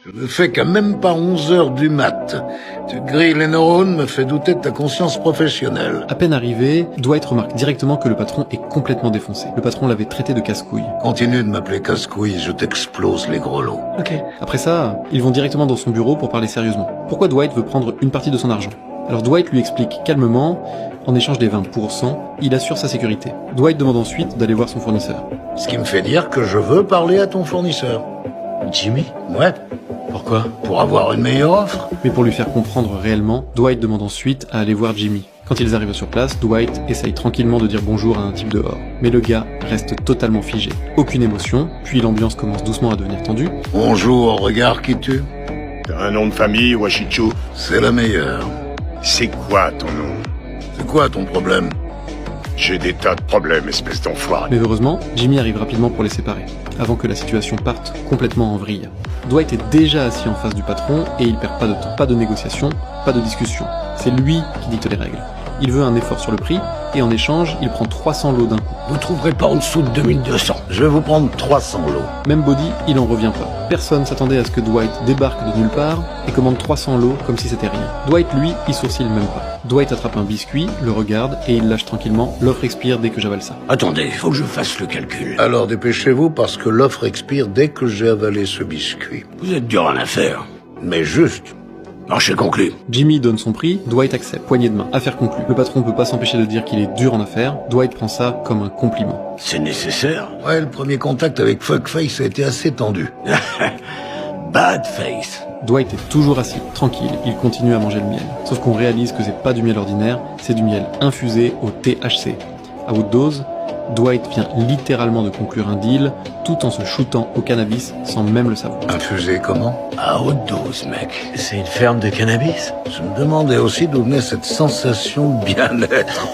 Je ne fais qu'à même pas 11 heures du mat. Tu grilles les neurones, me fait douter de ta conscience professionnelle. À peine arrivé, Dwight remarque directement que le patron est complètement défoncé. Le patron l'avait traité de casse-couille. Continue de m'appeler casse-couille, je t'explose les grelots. Ok. Après ça, ils vont directement dans son bureau pour parler sérieusement. Pourquoi Dwight veut prendre une partie de son argent? Alors Dwight lui explique calmement, en échange des 20%, il assure sa sécurité. Dwight demande ensuite d'aller voir son fournisseur. Ce qui me fait dire que je veux parler à ton fournisseur. Jimmy? Ouais, Pourquoi? pour avoir une meilleure offre. Mais pour lui faire comprendre réellement, Dwight demande ensuite à aller voir Jimmy. Quand ils arrivent sur place, Dwight essaye tranquillement de dire bonjour à un type dehors. Mais le gars reste totalement figé. Aucune émotion, puis l'ambiance commence doucement à devenir tendue. Bonjour, regard qui tue. T'as un nom de famille, Washichu? C'est la meilleure. C'est quoi ton nom? C'est quoi ton problème? J'ai des tas de problèmes, espèce d'enfoiré. Mais heureusement, Jimmy arrive rapidement pour les séparer, avant que la situation parte complètement en vrille. Dwight est déjà assis en face du patron et il perd pas de temps. Pas de négociation, pas de discussion. C'est lui qui dicte les règles. Il veut un effort sur le prix, et en échange, il prend 300 lots d'un coup. Vous trouverez pas en dessous de 2200. Je vais vous prendre 300 lots. Même Body, il en revient pas. Personne s'attendait à ce que Dwight débarque de nulle part et commande 300 lots comme si c'était rien. Dwight, lui, il sourcille même pas. Dwight attrape un biscuit, le regarde et il lâche tranquillement. L'offre expire dès que j'avale ça. Attendez, faut que je fasse le calcul. Alors dépêchez-vous parce que l'offre expire dès que j'ai avalé ce biscuit. Vous êtes dur en affaire. Mais juste. Marché conclu. Jimmy donne son prix, Dwight accepte. Poignée de main, affaire conclue. Le patron peut pas s'empêcher de dire qu'il est dur en affaires. Dwight prend ça comme un compliment. C'est nécessaire? Ouais, le premier contact avec Fuckface a été assez tendu. Bad face. Dwight est toujours assis, tranquille, il continue à manger le miel. Sauf qu'on réalise que c'est pas du miel ordinaire, c'est du miel infusé au THC. À haute dose, Dwight vient littéralement de conclure un deal, tout en se shootant au cannabis sans même le savoir. Infusé comment? À haute dose, mec. C'est une ferme de cannabis? Je me demandais aussi d'où venait cette sensation de bien-être.